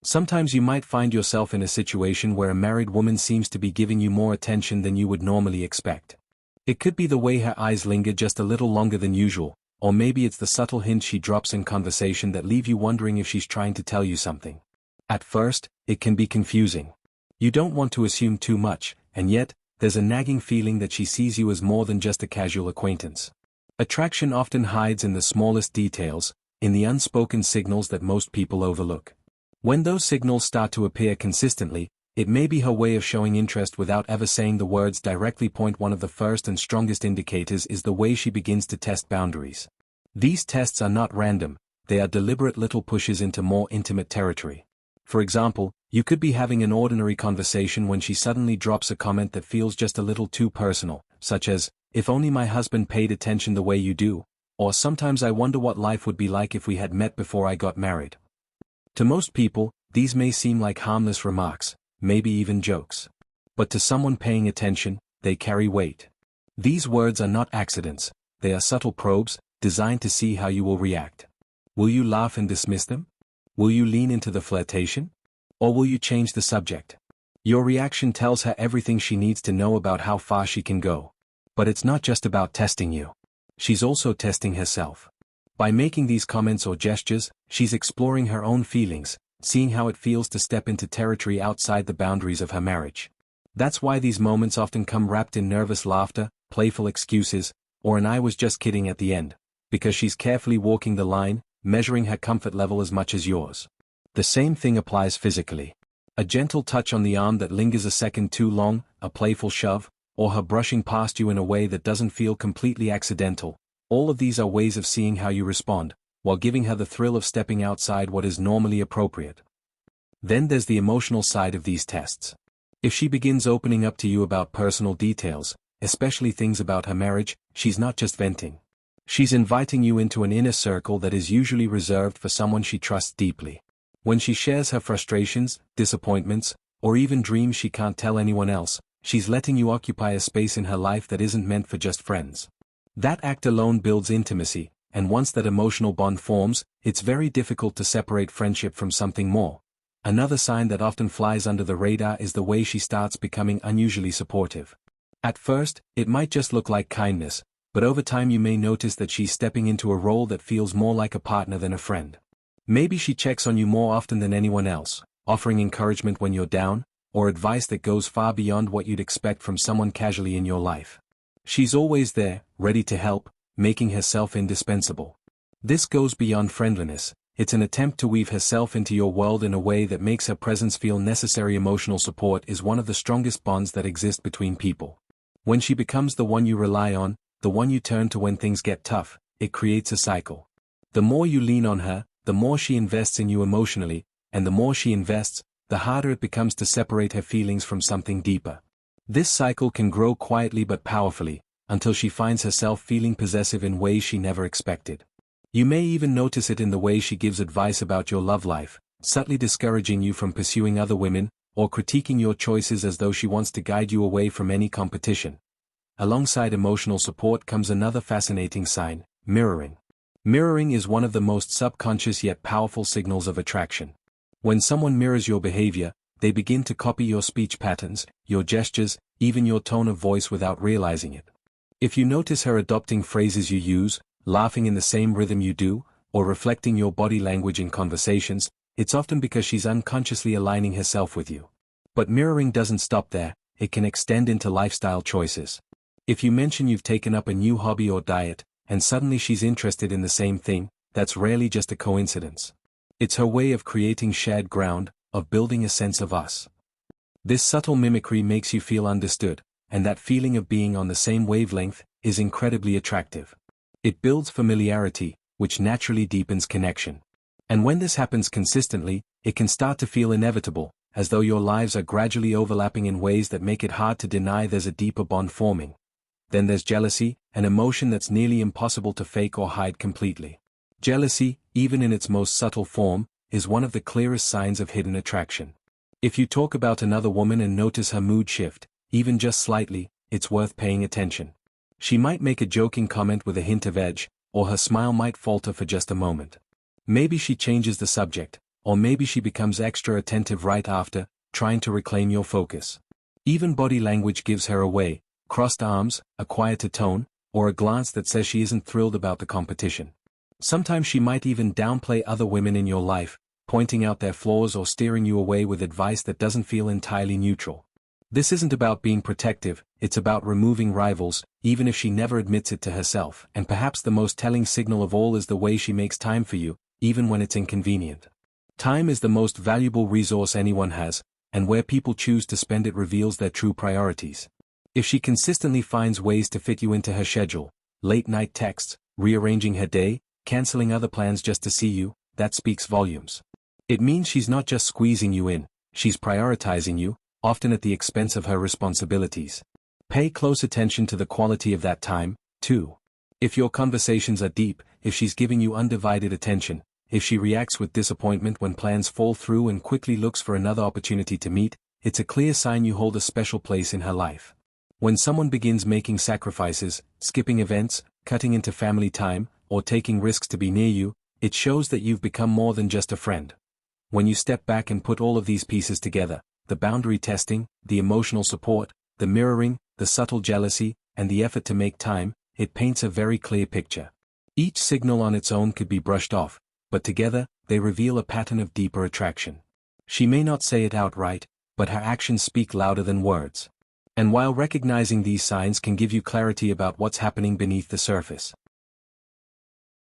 Sometimes you might find yourself in a situation where a married woman seems to be giving you more attention than you would normally expect. It could be the way her eyes linger just a little longer than usual, or maybe it's the subtle hints she drops in conversation that leave you wondering if she's trying to tell you something. At first, it can be confusing. You don't want to assume too much, and yet, there's a nagging feeling that she sees you as more than just a casual acquaintance. Attraction often hides in the smallest details, in the unspoken signals that most people overlook. When those signals start to appear consistently, it may be her way of showing interest without ever saying the words directly. One of the first and strongest indicators is the way she begins to test boundaries. These tests are not random, they are deliberate little pushes into more intimate territory. For example, you could be having an ordinary conversation when she suddenly drops a comment that feels just a little too personal, such as, "If only my husband paid attention the way you do," or "Sometimes I wonder what life would be like if we had met before I got married." To most people, these may seem like harmless remarks, maybe even jokes. But to someone paying attention, they carry weight. These words are not accidents, they are subtle probes, designed to see how you will react. Will you laugh and dismiss them? Will you lean into the flirtation? Or will you change the subject? Your reaction tells her everything she needs to know about how far she can go. But it's not just about testing you. She's also testing herself. By making these comments or gestures, she's exploring her own feelings, seeing how it feels to step into territory outside the boundaries of her marriage. That's why these moments often come wrapped in nervous laughter, playful excuses, or an "I was just kidding" at the end, because she's carefully walking the line, measuring her comfort level as much as yours. The same thing applies physically. A gentle touch on the arm that lingers a second too long, a playful shove, or her brushing past you in a way that doesn't feel completely accidental. All of these are ways of seeing how you respond, while giving her the thrill of stepping outside what is normally appropriate. Then there's the emotional side of these tests. If she begins opening up to you about personal details, especially things about her marriage, she's not just venting. She's inviting you into an inner circle that is usually reserved for someone she trusts deeply. When she shares her frustrations, disappointments, or even dreams she can't tell anyone else, she's letting you occupy a space in her life that isn't meant for just friends. That act alone builds intimacy, and once that emotional bond forms, it's very difficult to separate friendship from something more. Another sign that often flies under the radar is the way she starts becoming unusually supportive. At first, it might just look like kindness, but over time you may notice that she's stepping into a role that feels more like a partner than a friend. Maybe she checks on you more often than anyone else, offering encouragement when you're down, or advice that goes far beyond what you'd expect from someone casually in your life. She's always there, ready to help, making herself indispensable. This goes beyond friendliness, it's an attempt to weave herself into your world in a way that makes her presence feel necessary. Emotional support is one of the strongest bonds that exist between people. When she becomes the one you rely on, the one you turn to when things get tough, it creates a cycle. The more you lean on her, the more she invests in you emotionally, and the more she invests, the harder it becomes to separate her feelings from something deeper. This cycle can grow quietly but powerfully, until she finds herself feeling possessive in ways she never expected. You may even notice it in the way she gives advice about your love life, subtly discouraging you from pursuing other women, or critiquing your choices as though she wants to guide you away from any competition. Alongside emotional support comes another fascinating sign: mirroring. Mirroring is one of the most subconscious yet powerful signals of attraction. When someone mirrors your behavior, they begin to copy your speech patterns, your gestures, even your tone of voice without realizing it. If you notice her adopting phrases you use, laughing in the same rhythm you do, or reflecting your body language in conversations, it's often because she's unconsciously aligning herself with you. But mirroring doesn't stop there, it can extend into lifestyle choices. If you mention you've taken up a new hobby or diet, and suddenly she's interested in the same thing, that's rarely just a coincidence. It's her way of creating shared ground, of building a sense of us. This subtle mimicry makes you feel understood, and that feeling of being on the same wavelength is incredibly attractive. It builds familiarity, which naturally deepens connection. And when this happens consistently, it can start to feel inevitable, as though your lives are gradually overlapping in ways that make it hard to deny there's a deeper bond forming. Then there's jealousy, an emotion that's nearly impossible to fake or hide completely. Jealousy, even in its most subtle form, is one of the clearest signs of hidden attraction. If you talk about another woman and notice her mood shift, even just slightly, it's worth paying attention. She might make a joking comment with a hint of edge, or her smile might falter for just a moment. Maybe she changes the subject, or maybe she becomes extra attentive right after, trying to reclaim your focus. Even body language gives her away: crossed arms, a quieter tone, or a glance that says she isn't thrilled about the competition. Sometimes she might even downplay other women in your life, pointing out their flaws or steering you away with advice that doesn't feel entirely neutral. This isn't about being protective, it's about removing rivals, even if she never admits it to herself. And perhaps the most telling signal of all is the way she makes time for you, even when it's inconvenient. Time is the most valuable resource anyone has, and where people choose to spend it reveals their true priorities. If she consistently finds ways to fit you into her schedule, late-night texts, rearranging her day, canceling other plans just to see you, that speaks volumes. It means she's not just squeezing you in, she's prioritizing you, often at the expense of her responsibilities. Pay close attention to the quality of that time, too. If your conversations are deep, if she's giving you undivided attention, if she reacts with disappointment when plans fall through and quickly looks for another opportunity to meet, it's a clear sign you hold a special place in her life. When someone begins making sacrifices, skipping events, cutting into family time, or taking risks to be near you, it shows that you've become more than just a friend. When you step back and put all of these pieces together, the boundary testing, the emotional support, the mirroring, the subtle jealousy, and the effort to make time, it paints a very clear picture. Each signal on its own could be brushed off, but together, they reveal a pattern of deeper attraction. She may not say it outright, but her actions speak louder than words. And while recognizing these signs can give you clarity about what's happening beneath the surface,